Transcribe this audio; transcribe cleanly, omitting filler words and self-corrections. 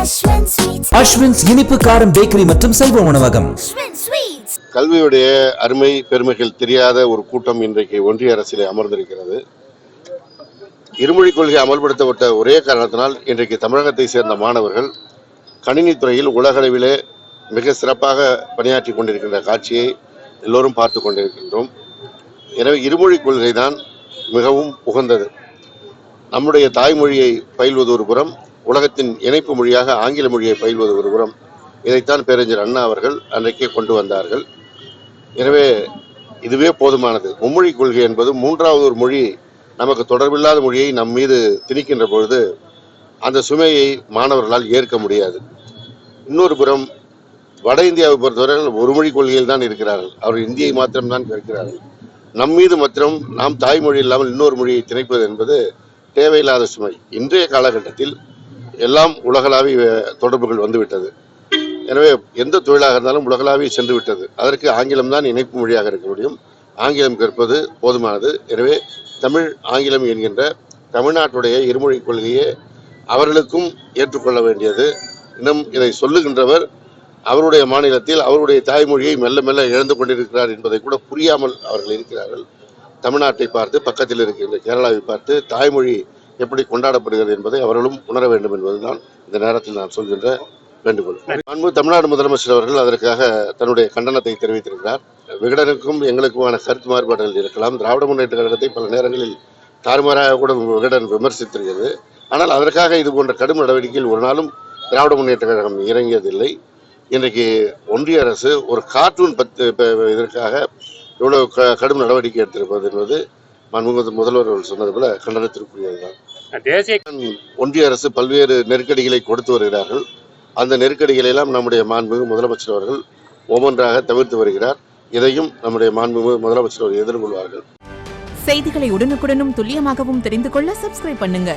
அஸ்வின்ஸ் இனிப்பு காரம் பேக்கரி மற்றும் செல்வ உணவகம். கல்வியுடைய அருமை பெருமைகள் தெரியாத ஒரு கூட்டம் இன்றைக்கு ஒன்றிய அரசிலே அமர்ந்திருக்கிறது. இருமொழிக் கொள்கை அமல்படுத்தப்பட்ட ஒரே காரணத்தினால் இன்றைக்கு தமிழகத்தை சேர்ந்த மாணவர்கள் கணினித்துறையில் உலகளவிலே மிக சிறப்பாக பணியாற்றி கொண்டிருக்கின்ற காட்சியை எல்லோரும் பார்த்து கொண்டிருக்கின்றோம். எனவே இருமொழிக் கொள்கை தான் மிகவும் உகந்தது. நம்முடைய தாய்மொழியை பயில்வது ஒரு புறம், உலகத்தின் இணைப்பு மொழியாக ஆங்கில மொழியை பயில்வது ஒரு புறம். இதைத்தான் பேரறிஞர் அண்ணா அவர்கள் அன்றைக்கே கொண்டு வந்தார்கள். எனவே இதுவே போதுமானது. மும்மொழிக் கொள்கை என்பது மூன்றாவது ஒரு மொழி, நமக்கு தொடர்பில்லாத மொழியை நம் மீது திணிக்கின்ற பொழுது அந்த சுமையை மாணவர்களால் ஏற்க முடியாது. இன்னொரு புறம் வட இந்தியாவை பொறுத்தவரையில் ஒரு மொழி கொள்கையில் தான் இருக்கிறார்கள். அவர்கள் இந்தியை மாத்திரம்தான் கேட்கிறார்கள். நம் மீது மாத்திரம் நாம் தாய்மொழி இல்லாமல் இன்னொரு மொழியை திணிப்பது என்பது தேவையில்லாத சுமை. இன்றைய காலகட்டத்தில் எல்லாம் உலகளாவிய தொடர்புகள் வந்துவிட்டது. எனவே எந்த தொழிலாக இருந்தாலும் உலகளாவிய சென்று விட்டது. அதற்கு ஆங்கிலம் தான் இணைப்பு மொழியாக இருக்க முடியும். ஆங்கிலம் கற்பது போதுமானது. எனவே தமிழ் ஆங்கிலம் என்கின்ற தமிழ்நாட்டுடைய இருமொழிக் கொள்கையை அவர்களுக்கும் ஏற்றுக்கொள்ள வேண்டியது. இன்னும் இதை சொல்லுகின்றவர் அவருடைய மாநிலத்தில் அவருடைய தாய்மொழியை மெல்ல மெல்ல இழந்து கொண்டிருக்கிறார் என்பதை கூட புரியாமல் அவர்கள் இருக்கிறார்கள். தமிழ்நாட்டை பார்த்து, பக்கத்தில் இருக்கின்ற கேரளாவை பார்த்து தாய்மொழி எப்படி கொண்டாடப்படுகிறது என்பதை அவர்களும் உணர வேண்டும் என்பதுதான் இந்த நேரத்தில் நான் சொல்கின்ற வேண்டுகோள். தமிழ்நாடு முதலமைச்சர் அவர்கள் அதற்காக தன்னுடைய கண்டனத்தை தெரிவித்திருக்கிறார். விகடனுக்கும் எங்களுக்குமான கருத்து மாறுபாடுகள் இருக்கலாம். திராவிட முன்னேற்ற கழகத்தை பல நேரங்களில் தாறுமாறாக கூட விகடன் விமர்சித்திருக்கிறது. ஆனால் அதற்காக இது போன்ற கடும் நடவடிக்கையில் ஒரு நாளும் திராவிட முன்னேற்ற கழகம் இறங்கியதில்லை. இன்றைக்கு ஒன்றிய அரசு ஒரு கார்ட்டூன் இதற்காக இவ்வளவு கடும் நடவடிக்கை எடுத்திருப்பது என்பது முதல்வர் அவர்கள் சொன்னது போல கண்டனத்திற்குரியதுதான். ஒன்றிய அரசு பல்வேறு நெருக்கடிகளை கொடுத்து வருகிறார்கள். அந்த நெருக்கடிகளை எல்லாம் நம்முடைய மாண்புமிகு முதலமைச்சர் அவர்கள் ஒவ்வொன்றாக தவிர்த்து வருகிறார். இதையும் நம்முடைய மாண்புமிகு முதலமைச்சர் அவர்கள் எதிர்கொள்வார்கள். செய்திகளை உடனுக்குடனும் துல்லியமாகவும் தெரிந்து கொள்ள சப்ஸ்கிரைப் பண்ணுங்க.